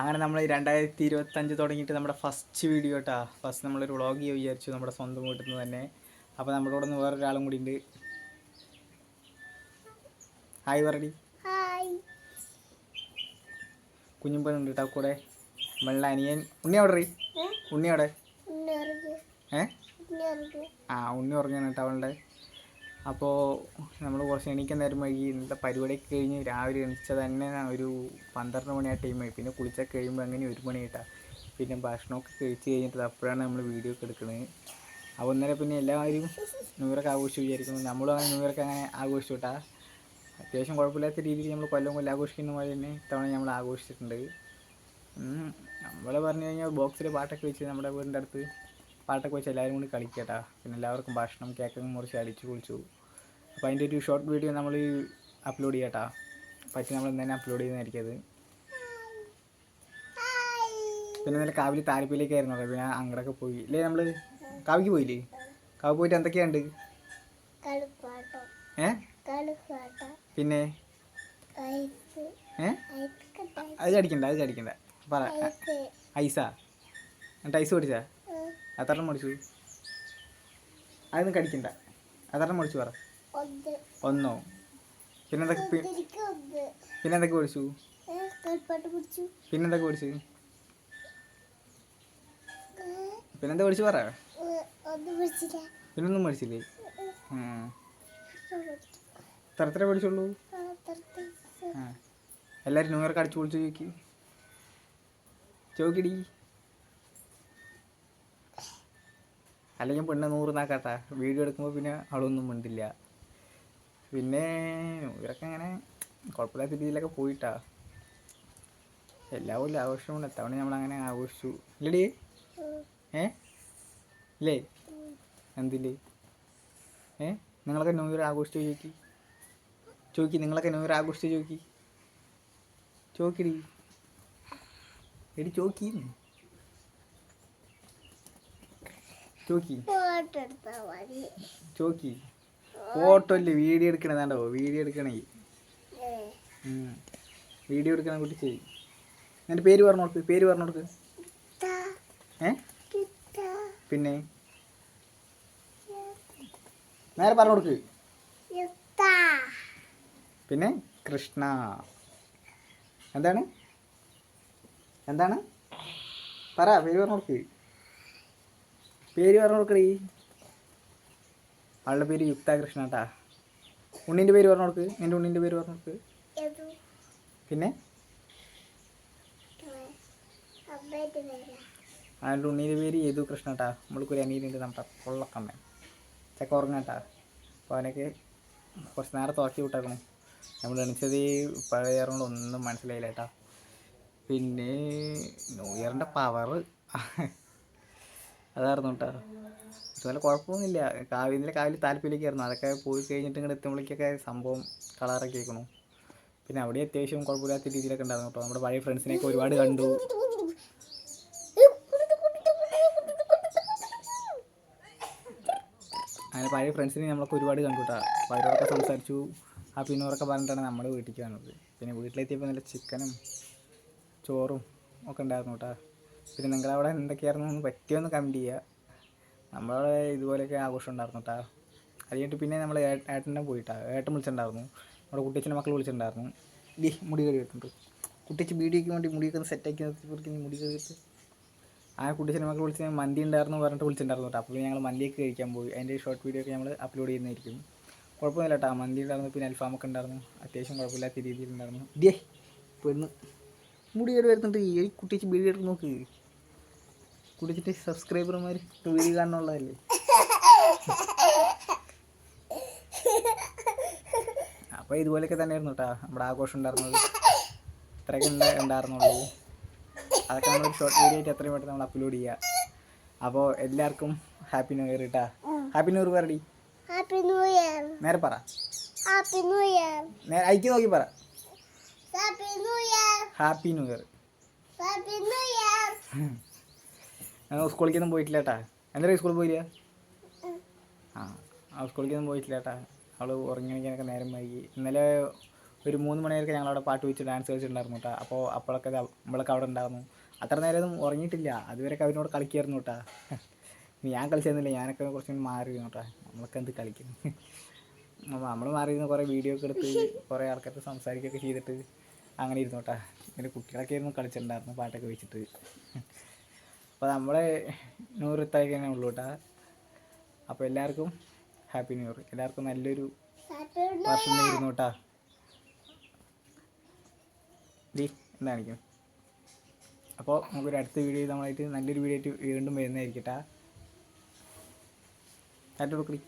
അങ്ങനെ നമ്മൾ 2025 തുടങ്ങിയിട്ട് നമ്മുടെ ഫസ്റ്റ് വീഡിയോ കേട്ടാ. ഫസ്റ്റ് നമ്മളൊരു വ്ളോഗ് ചെയ്യാൻ വിചാരിച്ചു നമ്മുടെ സ്വന്തം വീട്ടിൽ നിന്ന് തന്നെ. അപ്പോൾ നമ്മുടെ കൂടെ നിന്ന് വേറൊരാളും കൂടി ഉണ്ട്. ഹായ് പറടി. കുഞ്ഞുമ്പനുണ്ട് കേട്ടോ കൂടെ. വെള്ള അനിയൻ ഉണ്ണി അവിടെ റീ. ഉണ്ണി അവിടെ ഉണ്ണി ഉറങ്ങാണ് കേട്ടോ അവളുടെ. അപ്പോൾ നമ്മൾ കുറച്ച് എണീക്കാൻ നേരം വൈകി. ഇന്നത്തെ പരിപാടിയൊക്കെ കഴിഞ്ഞ് രാവിലെ എണീച്ചത് തന്നെ ഒരു 12 മണി ആ ടൈമായി. പിന്നെ കുളിച്ചൊക്കെ കഴിയുമ്പോൾ അങ്ങനെ 1 മണി ആയിട്ടാണ്. പിന്നെ ഭക്ഷണമൊക്കെ കഴിച്ച് കഴിഞ്ഞിട്ട് അപ്പോഴാണ് നമ്മൾ വീഡിയോ ഒക്കെ എടുക്കുന്നത്. അപ്പോൾ ഇന്നലെ പിന്നെ എല്ലാവരും ന്യൂ ഇയറൊക്കെ ആഘോഷിച്ച് വിചാരിക്കുന്നു. നമ്മളും അങ്ങനെ ന്യൂ ഇയറൊക്കെ അങ്ങനെ ആഘോഷിച്ചു കേട്ടാ. അത്യാവശ്യം കുഴപ്പമില്ലാത്ത രീതിയിൽ നമ്മൾ കൊല്ലം ആഘോഷിക്കുന്ന പോലെ തന്നെ ഇത്തവണ നമ്മൾ ആഘോഷിച്ചിട്ടുണ്ട്. നമ്മൾ പറഞ്ഞു കഴിഞ്ഞാൽ ബോക്സിൽ പാട്ടൊക്കെ വെച്ച് നമ്മുടെ വീടിൻ്റെ അടുത്ത് പാട്ടൊക്കെ വെച്ച് എല്ലാവരും കൂടി കളിക്കട്ടാ. പിന്നെ എല്ലാവർക്കും ഭക്ഷണം കേക്കൊക്കെ മുറിച്ച് അടിച്ചു പൊളിച്ചു. അപ്പോൾ അതിൻ്റെ ഒരു ഷോർട്ട് വീഡിയോ നമ്മൾ അപ്ലോഡ് ചെയ്യാട്ടാ. പറ്റി നമ്മൾ ഇന്ന് തന്നെ അപ്ലോഡ് ചെയ്യുന്നതായിരിക്കും അത്. പിന്നെ ഇന്നലെ കാവിൽ താലപ്പിലേക്കായിരുന്നു. പിന്നെ അങ്ങോട്ടൊക്കെ പോയി ഇല്ലേ. നമ്മൾ കാവിക്ക് പോയില്ലേ? കാവ് പോയിട്ട് എന്തൊക്കെയുണ്ട്? പിന്നെ അത് ചടിക്കണ്ട പറ. ഐസാ? എന്നിട്ട് ഐസ് മേടിച്ചാ? എത്രണ്ണം മേടിച്ചു? അതൊന്നും കടിക്കണ്ട. എത്രണ്ണം മേടിച്ചു പറ. 1. പിന്നെന്തൊക്കെ മേടിച്ചു? പിന്നെന്തൊക്കെ മേടിച്ചു? പിന്നെന്താ മേടിച്ചു പറ. പിന്നൊന്നും മേടിച്ചില്ലേ? എത്ര മേടിച്ചുള്ളൂ? എല്ലാവരും ന്യൂ ഇയർക്ക് അടിച്ചു പൊളിച്ചു ചോക്കിടി. അല്ലെങ്കിൽ പെണ്ണ് 100 നാക്കാട്ടാ. വീഡിയോ എടുക്കുമ്പോൾ പിന്നെ അവളൊന്നും മിണ്ടില്ല. പിന്നെ ന്യൂ ഇയറൊക്കെ അങ്ങനെ കുഴപ്പമില്ലാത്ത രീതിയിലൊക്കെ പോയിട്ടാ. എല്ലാ കൊല്ലം ആഘോഷമുണ്ട്. എത്തവണ നമ്മളങ്ങനെ ആഘോഷിച്ചു ഇല്ലടി. ഇല്ലേ? എന്തില്ലേ? നിങ്ങളൊക്കെ ന്യൂ ഇയർ ആഘോഷിച്ചു ചോദിക്കി. നിങ്ങളൊക്കെ ന്യൂ ഇയർ ആഘോഷിച്ചു ചോക്കിടി. എടി ചോക്കി ഫോട്ടോ ഇല്ലേ? വീഡിയോ എടുക്കണതാണ്ടോ? വീഡിയോ എടുക്കണേ കുട്ടി ചെയ്. എൻ്റെ പേര് പറഞ്ഞു കൊടുക്ക്. പിന്നെ നേരെ പറഞ്ഞു കൊടുക്ക്. പിന്നെ കൃഷ്ണ. എന്താണ് പറ. പേര് പറഞ്ഞു കൊടുക്കടി. അവളുടെ പേര് യുക്ത കൃഷ്ണ കേട്ടാ. ഉണ്ണീൻ്റെ പേര് പറഞ്ഞു കൊടുക്ക്. നിൻ്റെ ഉണ്ണീൻ്റെ പേര് പറഞ്ഞു കൊടുക്ക്. പിന്നെ അവൻ്റെ ഉണ്ണീൻ്റെ പേര് യദു കൃഷ്ണ കേട്ടാ. നമ്മൾക്കൊരു അനിയനുണ്ട് നമ്മുടെ കൊള്ളക്കമ്മ. ചക്ക ഉറങ്ങാട്ടാ. അപ്പോൾ അവനൊക്കെ കുറച്ച് നേരത്തെ ഉറക്കി വിട്ടേക്കണം. നമ്മൾ എണിച്ചത് പഴയ കൊണ്ട് ഒന്നും മനസ്സിലായില്ല കേട്ടാ. പിന്നെ ന്യൂ ഇയറിൻ്റെ പവർ അതായിരുന്നു കേട്ടോ. അതുപോലെ കുഴപ്പമൊന്നുമില്ല. കാവിൽ താല്പര്യമായിരുന്നു. അതൊക്കെ പോയി കഴിഞ്ഞിട്ട് ഇങ്ങോട്ട് എത്തുമ്പോഴേക്കൊക്കെ സംഭവം കളറൊക്കെ ആക്കണം. പിന്നെ അവിടെ അത്യാവശ്യം കുഴപ്പമില്ലാത്ത രീതിയിലൊക്കെ ഉണ്ടായിരുന്നു കേട്ടോ. നമ്മുടെ പഴയ ഫ്രണ്ട്സിനെയൊക്കെ ഒരുപാട് കണ്ടു. അങ്ങനെ പഴയ ഫ്രണ്ട്സിനെ നമ്മളൊക്കെ ഒരുപാട് കണ്ടു കേട്ടോ. അപ്പോൾ അവരോടൊക്കെ സംസാരിച്ചു. ഹാപ്പി ന്യൂ ഇയറൊക്കെ പറഞ്ഞിട്ടാണ് നമ്മൾ വീട്ടിലേക്ക് വന്നത്. പിന്നെ വീട്ടിലെത്തിയപ്പോൾ നല്ല ചിക്കനും ചോറും ഒക്കെ ഉണ്ടായിരുന്നു കേട്ടോ. പിന്നെ നിങ്ങളവിടെ എന്തൊക്കെയായിരുന്നു എന്ന് പറ്റിയൊന്ന് കമൻറ്റ് ചെയ്യുക. നമ്മളവിടെ ഇതുപോലെയൊക്കെ ആഘോഷം ഉണ്ടായിരുന്നു കേട്ടോ. അത് കഴിഞ്ഞിട്ട് പിന്നെ നമ്മൾ ഏട്ടനെ പോയിട്ടാ. ഏട്ടൻ വിളിച്ചിട്ടുണ്ടായിരുന്നു. നമ്മുടെ കുട്ടിയച്ഛൻ്റെ മക്കൾ വിളിച്ചിട്ടുണ്ടായിരുന്നു. മുടി കഴുകിയിട്ടുണ്ട്. കുട്ടിച്ച് വീഡിയോയ്ക്ക് വേണ്ടി മുടിയൊക്കെ ഒന്ന് സെറ്റാക്കി നിർത്തി മുടി കഴുകിയിട്ട് ആ കുട്ടിച്ചൻ്റെ മക്കൾ വിളിച്ച് മന്തി ഉണ്ടായിരുന്നു പറഞ്ഞിട്ട് വിളിച്ചിട്ടുണ്ടായിരുന്നു കേട്ടോ. അപ്പോൾ ഞങ്ങൾ മന്തിയൊക്കെ കഴിക്കാൻ പോയി. അതിൻ്റെ ഷോർട്ട് വീഡിയോ ഒക്കെ നമ്മൾ അപ്ലോഡ് ചെയ്യുന്നതായിരിക്കും. കുഴപ്പമൊന്നുമില്ല കേട്ടോ. മന്തി ഉണ്ടായിരുന്നു. പിന്നെ അൽഫാമൊക്കെ ഉണ്ടായിരുന്നു. അത്യാവശ്യം കുഴപ്പമില്ലാത്ത രീതിയിലുണ്ടായിരുന്നു. പെണ്ണ് മുടി കേട് വരുന്നുണ്ട്. ഈ കുട്ടിച്ച് വീഡിയോ എടുത്ത് നോക്ക്. കുട്ടിച്ചിട്ട് സബ്സ്ക്രൈബർമാർ വീഡിയോ കാണാനുള്ളതല്ലേ. അപ്പോൾ ഇതുപോലെയൊക്കെ തന്നെയായിരുന്നു കേട്ടോ നമ്മുടെ ആഘോഷം ഉണ്ടായിരുന്നത്. ഇത്രയൊക്കെ ഉണ്ടായിരുന്നുള്ളൂ. അതൊക്കെ നമ്മൾ ഷോർട്ട് വീഡിയോ ആയിട്ട് എത്രയും പെട്ടെന്ന് നമ്മൾ അപ്ലോഡ് ചെയ്യുക. അപ്പോൾ എല്ലാവർക്കും ഹാപ്പി ന്യൂ ഇയർ കേട്ടാ. ഹാപ്പി ന്യൂ ഇയർ പറടി. നേരെ പറ. ഐക്ക് നോക്കി പറ. Happy new year. ഞങ്ങൾ സ്കൂളിലേക്കൊന്നും പോയിട്ടില്ല കേട്ടാ. എന്തായാലും സ്കൂളിൽ പോയില്ല. സ്കൂളിലേക്കൊന്നും പോയിട്ടില്ല കേട്ടാ. അവൾ ഉറങ്ങി എണീക്കാനൊക്കെ നേരം വൈകി. ഇന്നലെ ഒരു 3 മണി വരെയൊക്കെ ഞങ്ങളവിടെ പാട്ട് വെച്ച് ഡാൻസ് കളിച്ചിട്ടുണ്ടായിരുന്നു കേട്ടോ. അപ്പോൾ അപ്പോഴൊക്കെ നമ്മളൊക്കെ അവിടെ ഉണ്ടായിരുന്നു. അത്ര നേരമൊന്നും ഉറങ്ങിയിട്ടില്ല, അതുവരെയൊക്കെ അവനോട് കളിക്കായിരുന്നു കേട്ടോ. ഞാൻ കളിച്ചിരുന്നില്ല, ഞാനൊക്കെ കുറച്ചും കൂടി മാറിയിരുന്നു കേട്ടോ. നമ്മളൊക്കെ എന്ത് കളിക്കും. അപ്പോൾ നമ്മൾ മാറിയിരുന്ന് കുറേ വീഡിയോ ഒക്കെ എടുത്ത് കുറേ ആൾക്കാർക്ക് സംസാരിക്കുകയൊക്കെ ചെയ്തിട്ട് അങ്ങനെ ഇരുന്നു കേട്ടോ. പിന്നെ കുട്ടികളൊക്കെ ആയിരുന്നു കളിച്ചിട്ടുണ്ടായിരുന്നു പാട്ടൊക്കെ വെച്ചിട്ട്. അപ്പോൾ നമ്മളെ നൂറിത്തായി തന്നെ ഉള്ളൂ കേട്ടോ. അപ്പോൾ എല്ലാവർക്കും ഹാപ്പി ന്യൂ ഇയർ, എല്ലാവർക്കും നല്ലൊരു വർഷം നേരുന്നു കേട്ടോ. എന്താണിക്കും. അപ്പോൾ നമുക്കൊരു അടുത്ത വീഡിയോ നമ്മളായിട്ട് നല്ലൊരു വീഡിയോ ആയിട്ട് വീണ്ടും വരുന്നതായിരിക്കട്ടാ. ടാറ്റ കൊടുക്കടി.